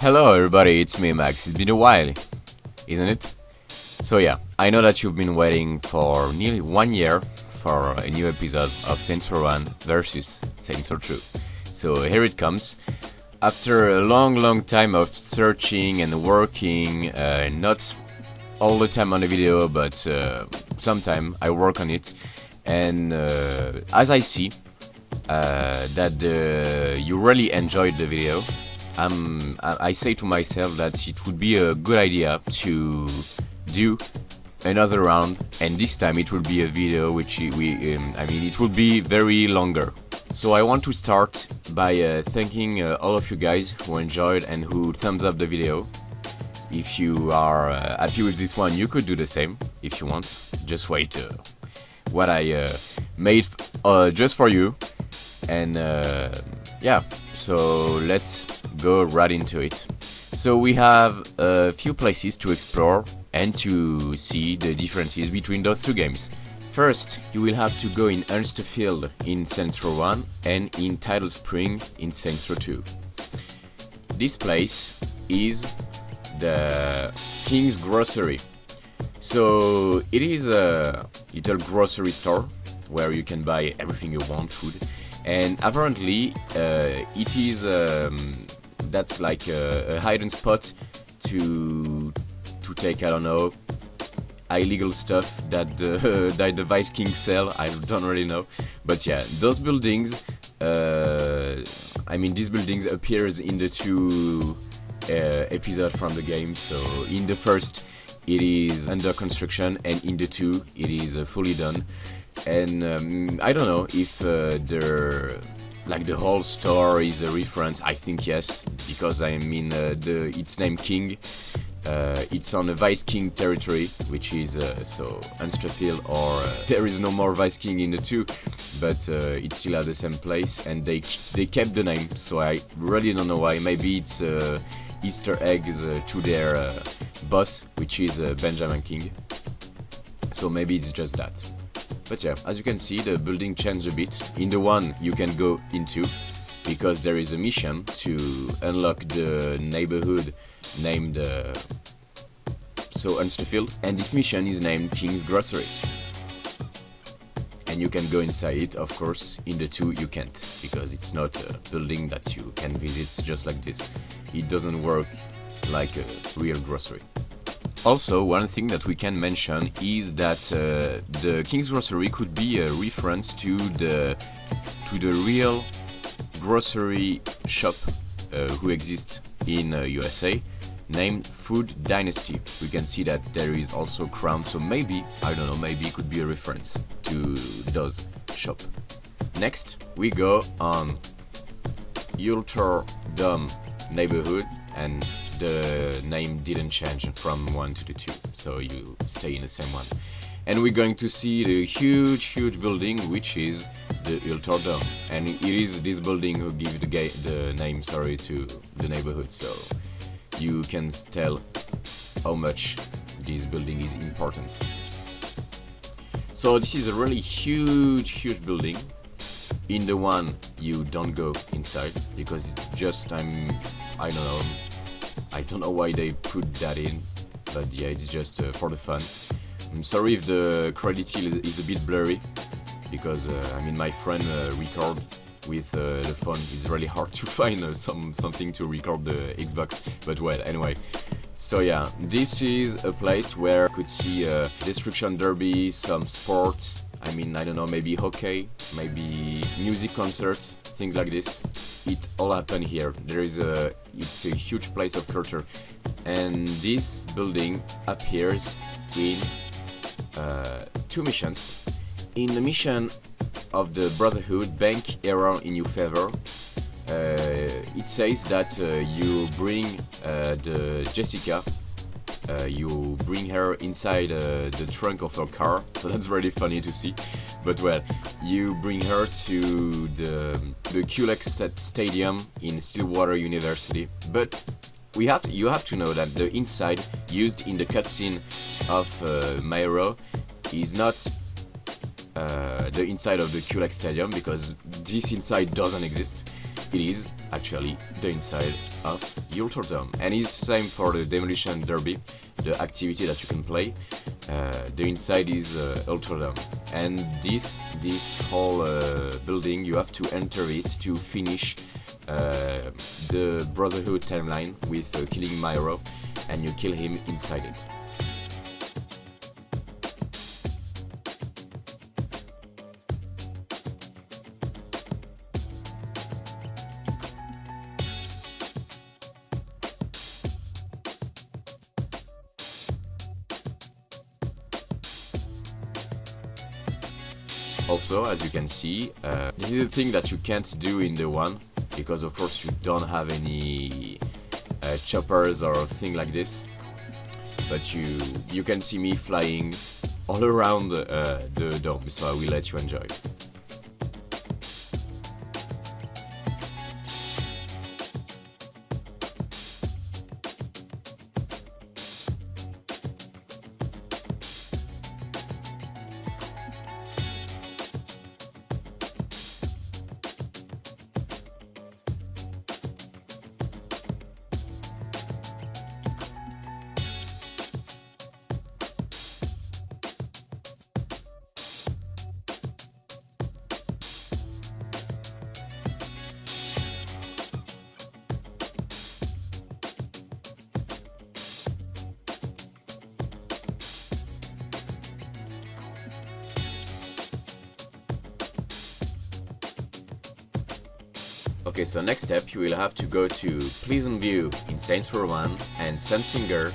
Hello everybody, it's me Max. It's been a while, isn't it? So yeah, I know that you've been waiting for nearly 1 year for a new episode of Saints Row 1 versus Saints Row 2. So here it comes. After a long time of searching and working, not all the time on the video, but sometime I work on it. And as I see that you really enjoyed the video, I say to myself that it would be a good idea to do another round, and this time it will be a video which it will be very longer. So I want to start by thanking all of you guys who enjoyed and who thumbs up the video. If you are happy with this one, you could do the same if you want. Just wait what I made just for you. And yeah, so let's go right into it. So we have a few places to explore and to see the differences between those two games. First, you will have to go in Ulsterfield in Saints Row 1 and in Tidal Spring in Saints Row 2. This place is the King's Grocery. So it is a little grocery store where you can buy everything you want, food. And apparently it is that's like a hidden spot to take, I don't know, illegal stuff that the Vice King sell. I don't really know, but yeah, those buildings. These buildings appears in the two episodes from the game. So in the first, it is under construction, and in the two, it is fully done. And I don't know if the whole store is a reference. I think yes, because its name King. It's on a Vice King territory, which is so Ulsterfield, or there is no more Vice King in the two, but it's still at the same place, and they kept the name. So I really don't know why. Maybe it's Easter eggs to their boss, which is Benjamin King. So maybe it's just that. But yeah, as you can see, the building changed a bit. In the one you can go into, because there is a mission to unlock the neighborhood named Ulsterfield, and this mission is named King's Grocery. And you can go inside it, of course. In the two you can't, because it's not a building that you can visit just like this. It doesn't work like a real grocery. Also, one thing that we can mention is that the King's Grocery could be a reference to the real grocery shop who exists in USA, named Food Dynasty. We can see that there is also Crown, so maybe, I don't know, maybe it could be a reference to those shop. Next, we go on Ulster Dome neighborhood, and the name didn't change from 1 to the 2, so you stay in the same one. And we're going to see the huge building, which is the Ulster Dome, and it is this building who gives the name to the neighborhood. So you can tell how much this building is important. So this is a really huge building. In the one you don't go inside because it's just I don't know why they put that in, but yeah, it's just for the fun. I'm sorry if the quality is a bit blurry, because my friend record with the phone. It's really hard to find something to record the Xbox, but well, anyway. So yeah, this is a place where you could see a Destruction Derby, some sports, I don't know, maybe hockey, maybe music concerts, things like this. It all happened here. It's a huge place of culture, and this building appears in two missions. In the mission of the Brotherhood, Bank Error in your favor, it says that you bring the Jessica, you bring her inside the trunk of her car, so that's really funny to see. But well, you bring her to the QLEX Stadium in Stillwater University. But you have to know that the inside used in the cutscene of Myro is not the inside of the QLEX Stadium, because this inside doesn't exist. it is actually the inside of Ultradome. And it's same for the Demolition Derby, the activity that you can play. The inside is Ultradome, and this whole building, you have to enter it to finish the Brotherhood timeline with killing Myro, and you kill him inside it. Also, as you can see, this is the thing that you can't do in the one, because of course you don't have any choppers or thing like this. But you can see me flying all around the dome, so I will let you enjoy. Okay, so next step, you will have to go to Pleasant View in Saints Row 1 and Zensinger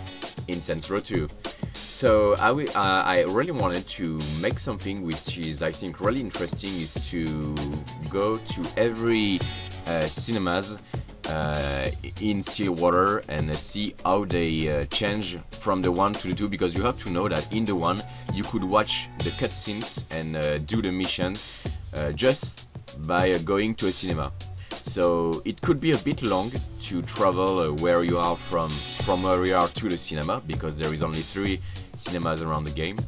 in Saints Row 2. So I really wanted to make something which is, I think, really interesting, is to go to every cinemas in Stillwater and see how they change from the 1 to the 2, because you have to know that in the 1 you could watch the cutscenes and do the mission just by going to a cinema. So it could be a bit long to travel where you are from where you are to the cinema, because there is only 3 cinemas around the game.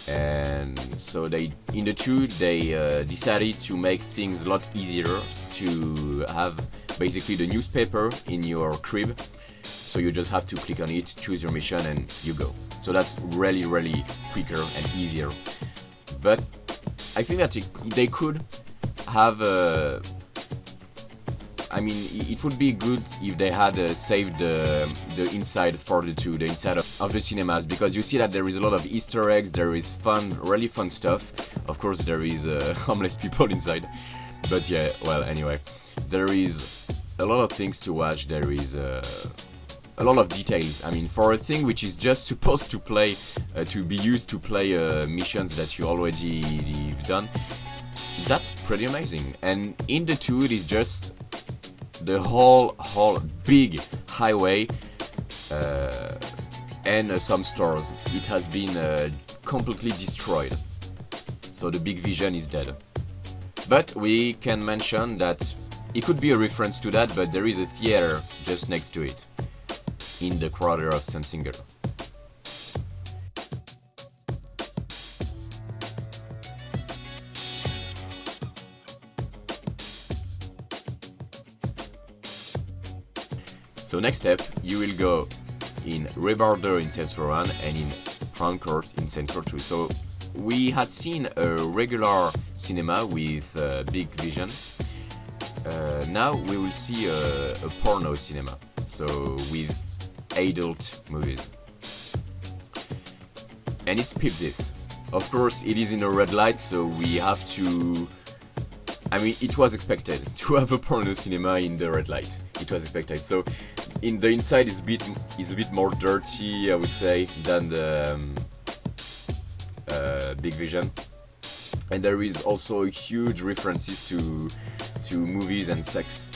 And so in the 2 they decided to make things a lot easier, to have basically the newspaper in your crib, so you just have to click on it, choose your mission, and you go. So that's really quicker and easier. But I think that they could have I mean, it would be good if they had saved the inside for the 2, the inside of the cinemas, because you see that there is a lot of Easter eggs, there is really fun stuff. Of course, there is homeless people inside, but yeah, well, anyway, there is a lot of things to watch. There is a lot of details. I mean, for a thing which is just supposed to play, to be used to play missions that you already have done, that's pretty amazing. And in the 2, it is just the whole big highway and some stores. It has been completely destroyed, so the big vision is dead. But we can mention that it could be a reference to that, but there is a theater just next to it in the quarter of Zensinger. So next step, you will go in Reborder in Saints Row 1 and in Crown Court in Saints Row 2. So we had seen a regular cinema with big vision. Now we will see a porno cinema, so with adult movies. And it's Pipsith. Of course, it is in a red light, so we have to... I mean, it was expected to have a porno cinema in the red light. It was expected. So in the inside is a bit more dirty, I would say, than the Big Vision. And there is also huge references to movies and sex,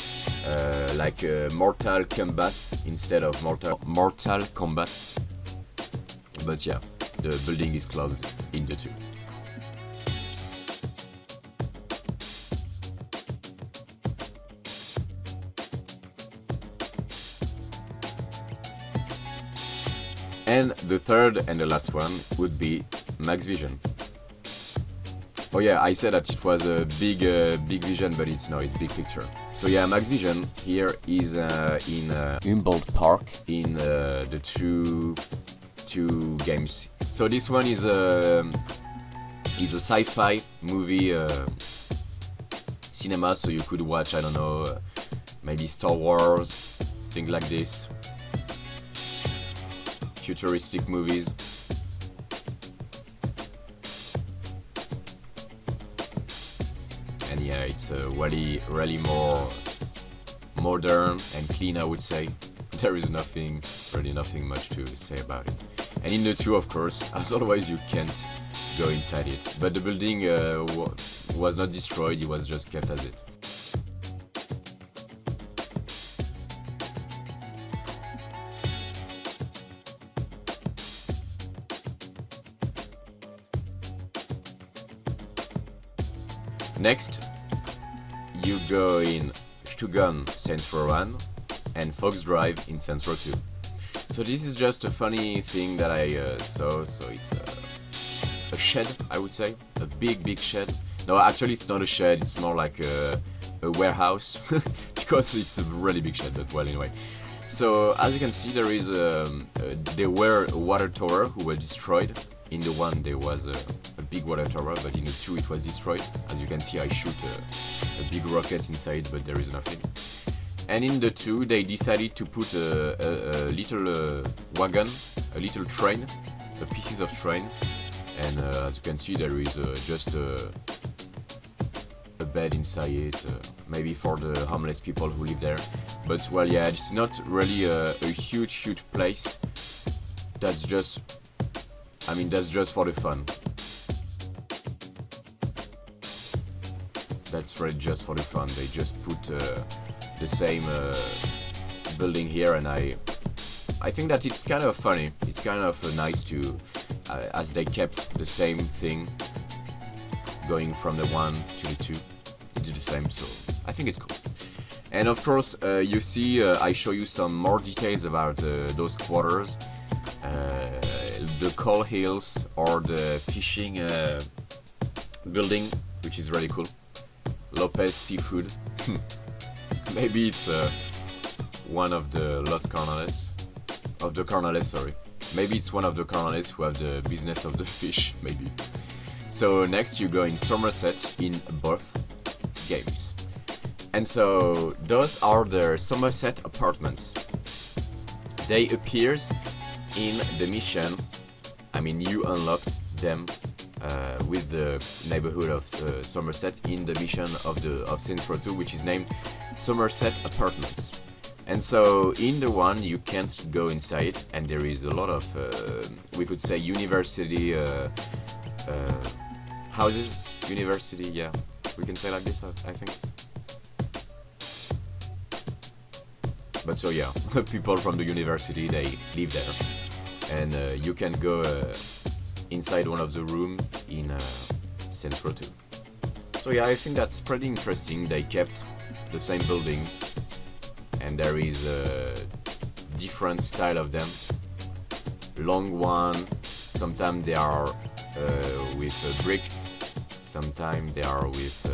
like Mortal Kombat instead of Mortal Kombat. But yeah, the building is closed in the 2. And the third and the last one would be Max Vision. Oh yeah, I said that it was a big vision, but it's big picture. So yeah, Max Vision here is in Humboldt Park in the two games. So this one is a sci-fi movie cinema, so you could watch, I don't know, maybe Star Wars, things like this, futuristic movies. And yeah, it's really more modern and clean, I would say. There is really nothing much to say about it. And in the 2, of course, as always, you can't go inside it. But the building was not destroyed, it was just kept as it. Next, you go in Stuttgart Saints Row 1 and Fox Drive in Saints Row 2. So this is just a funny thing that I saw. So it's a shed, I would say, a big shed. No, actually it's not a shed, it's more like a warehouse because it's a really big shed, but well, anyway. So as you can see, there were a water tower who were destroyed. In the 1 there was a big water tower, but in the 2 it was destroyed. As you can see, I shoot a big rocket inside, but there is nothing. And in the 2 they decided to put a little wagon, a little train, pieces of train, and as you can see there is just a bed inside it, maybe for the homeless people who live there. But well, yeah, it's not really a huge place. That's just for the fun. That's really just for the fun. They just put the same building here, and I think that it's kind of funny. It's kind of nice to, as they kept the same thing going from the 1 to the 2. It's the same, so I think it's cool. And of course, you see, I show you some more details about those quarters. The Coal Hills or the fishing building, which is really cool. Lopez Seafood. Maybe it's one of the Los Carnales. Of the Carnales, sorry. Maybe it's one of the Carnales who have the business of the fish, maybe. So next you go in Somerset in both games. And so those are the Somerset apartments. They appears in the mission. I mean, you unlocked them with the neighborhood of Somerset in the mission of Saints Row 2, which is named Somerset Apartments. And so in the 1 you can't go inside, and there is a lot of we could say university houses. University, yeah, we can say like this, I think. But so yeah, people from the university, they live there. And you can go inside one of the rooms in Saints Row 2. So yeah, I think that's pretty interesting. They kept the same building, and there is a different style of them. Long one, sometimes they are with bricks, sometimes they are with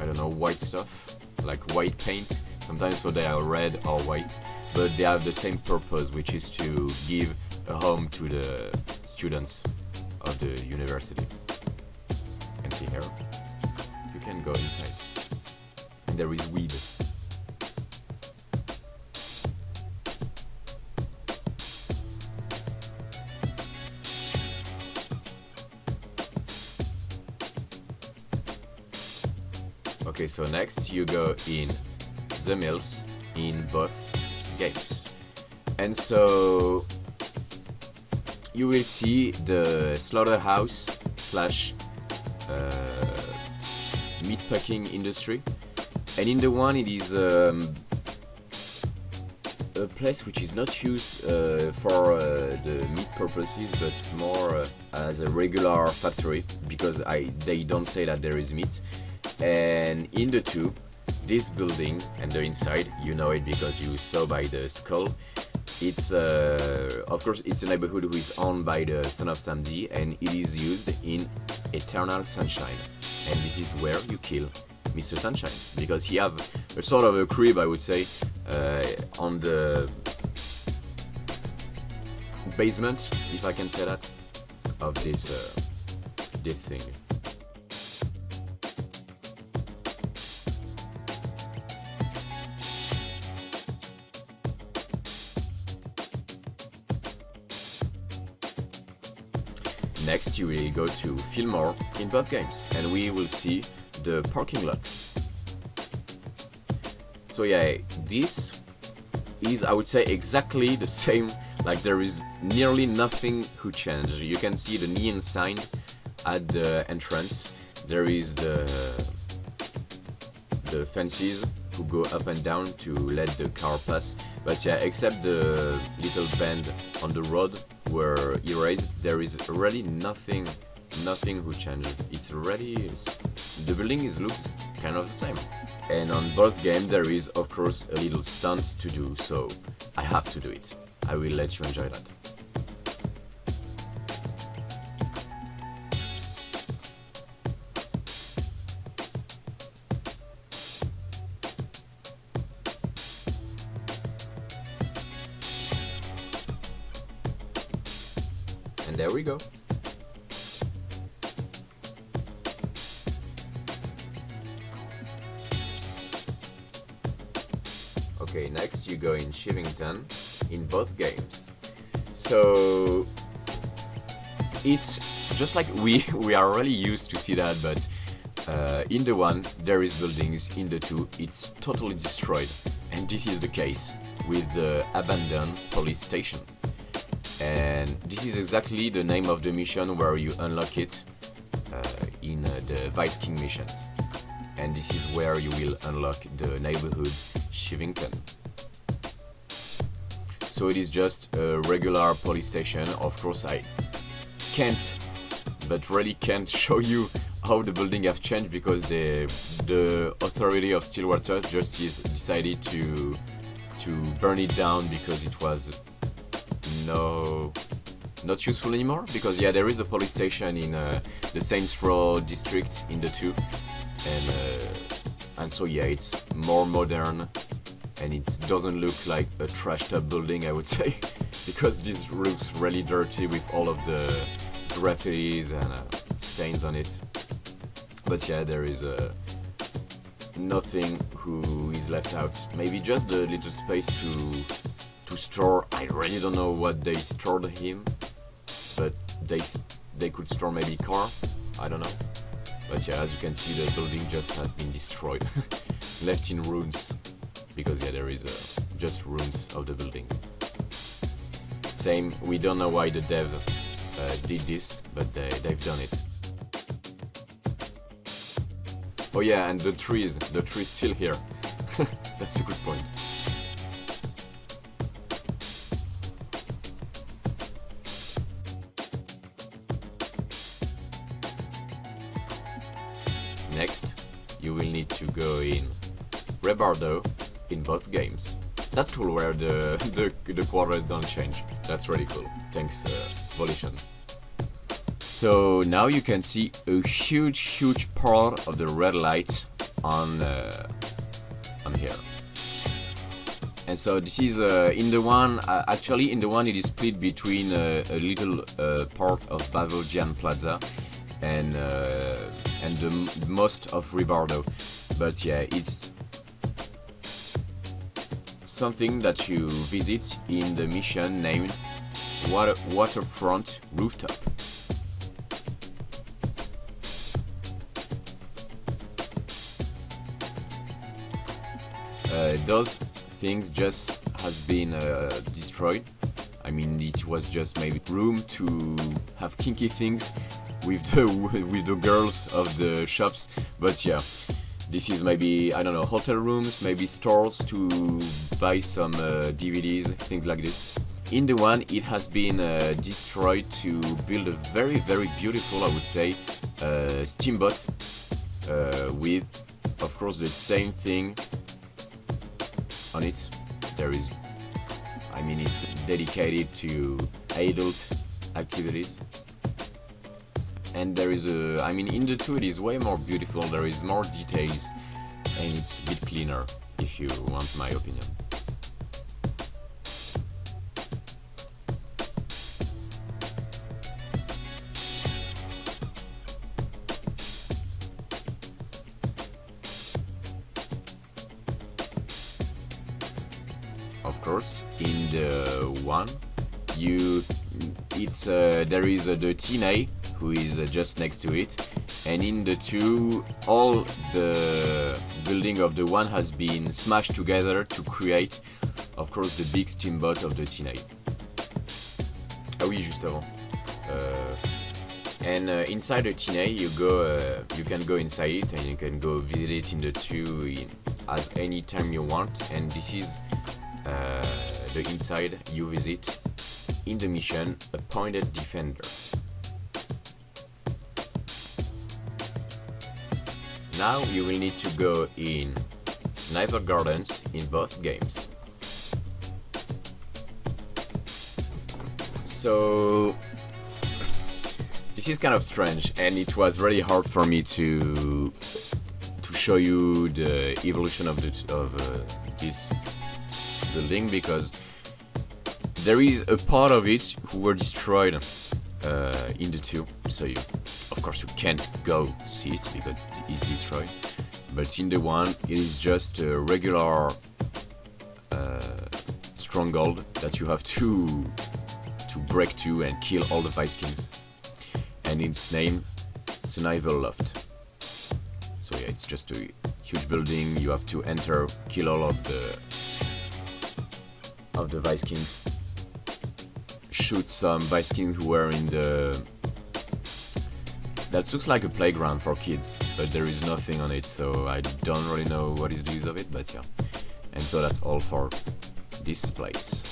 I don't know, white stuff, like white paint. Sometimes so they are red or white, but they have the same purpose, which is to give a home to the students of the university. You can see here, you can go inside, and there is weed. Okay, so next you go in the mills in both games. And so you will see the slaughterhouse slash meatpacking industry. And in the one it is a place which is not used for the meat purposes, but more as a regular factory, because they don't say that there is meat. And in the two, this building and the inside, you know it because you saw by the skull, It's of course it's a neighborhood who is owned by the Son of Sam D, and it is used in Eternal Sunshine, and this is where you kill Mr. Sunshine, because he have a sort of a crib, I would say, on the basement, if I can say that, of this thing. Next, you will go to Fillmore in both games, and we will see the parking lot. So yeah, this is, I would say, exactly the same. Like, there is nearly nothing who changed. You can see the neon sign at the entrance. There is the fences who go up and down to let the car pass. But yeah, except the little bend on the road were erased, there is really nothing who changed. It's really, the building looks kind of the same. And on both games there is of course a little stunt to do, so I have to do it. I will let you enjoy that. And there we go. Okay, next you go in Shivington in both games. So it's just like we are really used to see that, but in the one there is buildings, in the two it's totally destroyed, and this is the case with the abandoned police station. And this is exactly the name of the mission where you unlock it in the Vice King missions. And this is where you will unlock the neighborhood Shivington. So it is just a regular police station. Of course I can't, but really can't show you how the building have changed, because the authority of Stillwater just decided to burn it down because it was not useful anymore. Because yeah, there is a police station in the Saints Row district in the 2, and so yeah, it's more modern, and it doesn't look like a trashed up building, I would say, because this looks really dirty with all of the graffitis and stains on it. But yeah, there is nothing who is left out. Maybe just the little space to store. I really don't know what they stored him, but they could store maybe car. I don't know. But yeah, as you can see, the building just has been destroyed, left in ruins, because yeah, there is just ruins of the building. Same, we don't know why the dev did this, but they've done it. Oh yeah, and the trees still here. That's a good point. Next, you will need to go in Rebardo in both games. That's cool where the quarters don't change. That's really cool. Thanks, Volition. So now you can see a huge part of the red light on here. And so this is in the one. Actually, in the one it is split between a little part of Bavodian Plaza and the most of Rebardo. But yeah, it's something that you visit in the mission named Waterfront Rooftop. Those things just has been destroyed. I mean, it was just maybe room to have kinky things with the girls of the shops. But yeah, this is maybe, I don't know, hotel rooms, maybe stores to buy some DVDs, things like this. In the one, it has been destroyed to build a very beautiful, I would say, steamboat with, of course, the same thing on it. There is, I mean, it's dedicated to adult activities. And there is I mean, in the 2 it is way more beautiful, there is more details, and it's a bit cleaner, if you want my opinion. Of course, in the 1, there is the TNA who is just next to it, and in the 2, all the building of the 1 has been smashed together to create, of course, the big steamboat of the TNA. Ah oui, juste avant. And inside the TNA, you can go inside it, and you can go visit it in the 2 as any time you want, and this is the inside you visit in the mission Appointed Defender. Now you will need to go in Sniper Gardens in both games. So this is kind of strange, and it was really hard for me to show you the evolution of this building, because there is a part of it who were destroyed in the 2, so of course you can't go see it because it's destroyed. But in the 1, it is just a regular stronghold that you have to break to and kill all the Vikings. And it's named Sniper Loft. So yeah, it's just a huge building. You have to enter, kill all of the Vikings, shoot some Vikings who were in the... That looks like a playground for kids, but there is nothing on it, so I don't really know what is the use of it, but yeah. And so that's all for this place.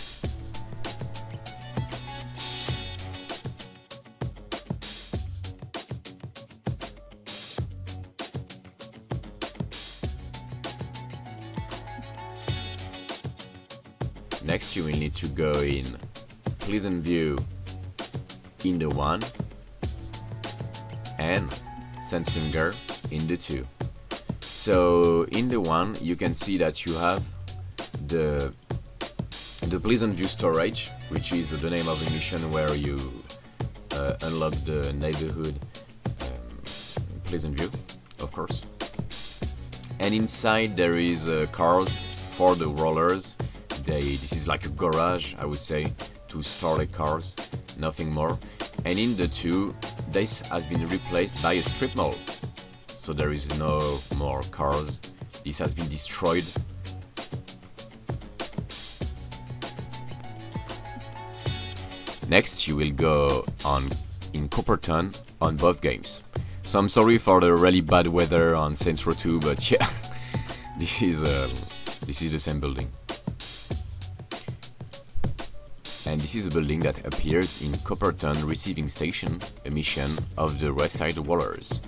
Next you will need to go in Pleasant View in the 1 and Sensinger in the 2. So in the 1 you can see that you have the Pleasant View storage, which is the name of the mission where you unlock the neighborhood Pleasant View, of course. And inside there is cars for the rollers. This is like a garage, I would say, to store the cars, nothing more. And in the 2, this has been replaced by a strip mall. So there is no more cars. This has been destroyed. Next you will go in Copperton on both games. So I'm sorry for the really bad weather on Saints Row 2, but yeah, this is the same building. And this is a building that appears in Copperton Receiving Station, a mission of the Westside Wallers.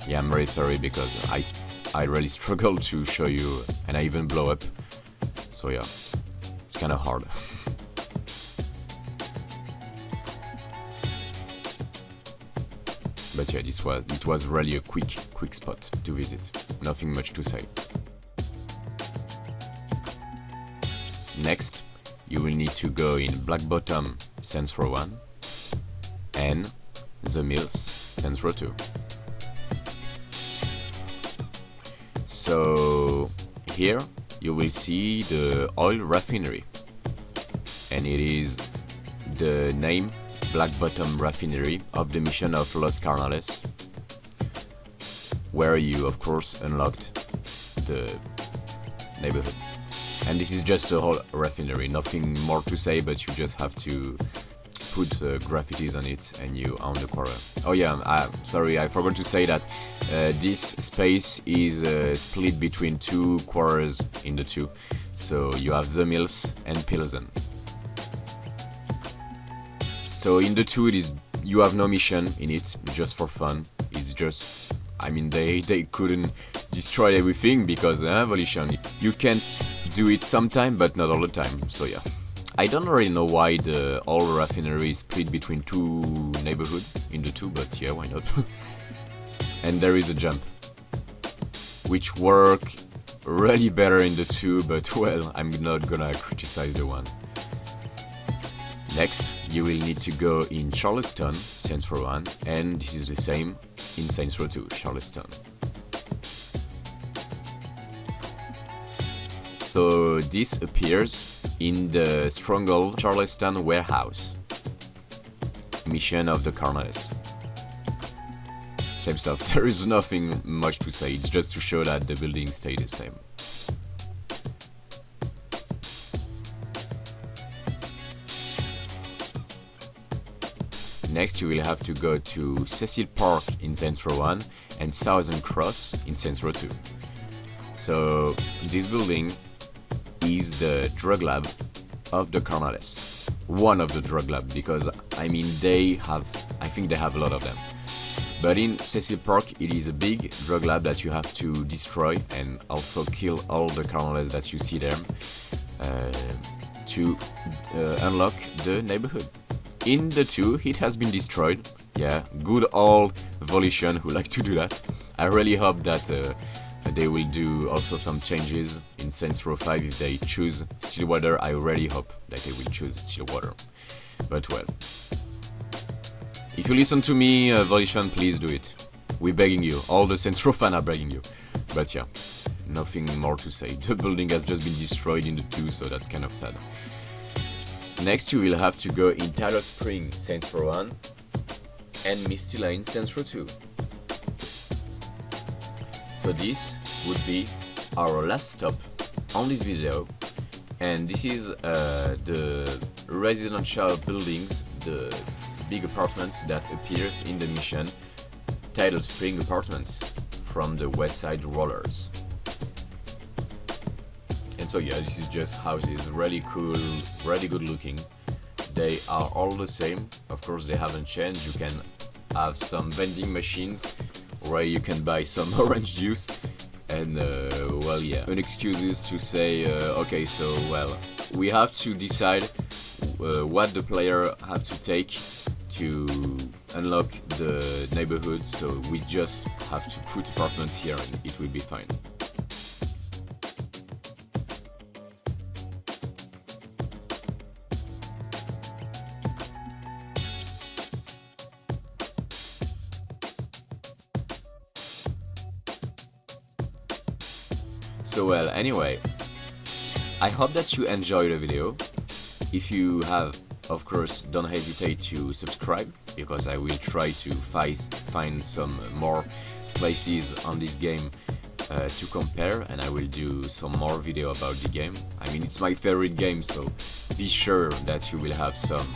Yeah, I'm really sorry because I really struggle to show you, and I even blow up. So yeah, it's kind of hard. But yeah, it was really a quick spot to visit. Nothing much to say. Next, you will need to go in Black Bottom, Saints Row 1 and The Mills, Saints Row 2. So here you will see the oil refinery, and it is the name Black Bottom Refinery of the mission of Los Carnales, where you of course unlocked the neighborhood. And this is just a whole refinery, nothing more to say, but you just have to put graffitis on it and you own the quarter. Oh yeah, sorry, I forgot to say that this space is split between 2 quarters in the 2. So you have The Mills and Pilsen. So in the 2 you have no mission in it, just for fun. It's just, I mean, they couldn't destroy everything because Volition, you can't do it sometime, but not all the time, so yeah. I don't really know why the oil refinery is split between two neighborhoods in the two, but yeah, why not? And there is a jump, which work really better in the two, but well, I'm not gonna criticize the one. Next, you will need to go in Charleston, Saints Row 1, and this is the same in Saints Row 2, Charleston. So this appears in the Stronghold Charleston warehouse mission of the Colonels. Same stuff, there is nothing much to say, it's just to show that the buildings stay the same. Next you will have to go to Cecil Park in Saints Row 1 and Southern Cross in Saints Row 2. So this building is the drug lab of the Colonels. One of the drug lab, because I mean I think they have a lot of them. But in Cecil Park it is a big drug lab that you have to destroy and also kill all the Colonels that you see there to unlock the neighborhood. In the 2 it has been destroyed, yeah, good old Volition who like to do that. I really hope that they will do also some changes in Saints Row 5 if they choose Stillwater. I really hope that they will choose Stillwater. But well, if you listen to me, Volition, please do it. We're begging you. All the Saints Row fans are begging you. But yeah, nothing more to say. The building has just been destroyed in the 2, so that's kind of sad. Next you will have to go in Tyler Springs, Saints Row 1, and Misty Lane, Saints Row 2. So this would be our last stop on this video, and this is the residential buildings, the big apartments that appears in the mission Tidal Spring Apartments from the West Side Rollers. And so yeah, this is just houses, really cool, really good looking. They are all the same, of course they haven't changed. You can have some vending machines where you can buy some orange juice, and well yeah, an excuse is to say okay, so well, we have to decide what the player have to take to unlock the neighborhood, so we just have to put apartments here and it will be fine. So well, anyway, I hope that you enjoyed the video. If you have, of course, don't hesitate to subscribe, because I will try to find some more places on this game to compare, and I will do some more video about the game. I mean, it's my favorite game, so be sure that you will have some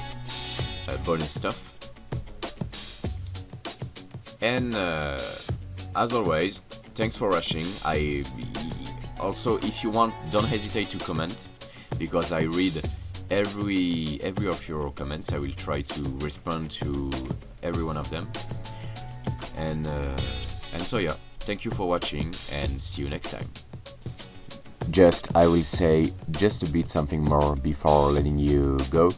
bonus stuff. And as always, thanks for watching. Also, if you want, don't hesitate to comment, because I read every of your comments. I will try to respond to every one of them. And so yeah, thank you for watching and see you next time. I will say just a bit something more before letting you go.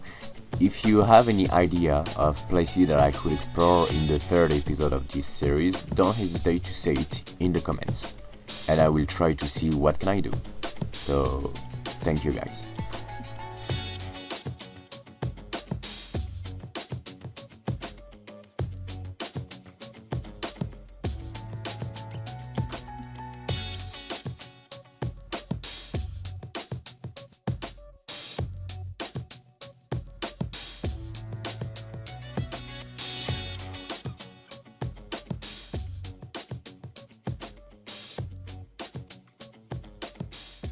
If you have any idea of places that I could explore in the 3rd episode of this series, don't hesitate to say it in the comments, and I will try to see what can I do. So, thank you guys.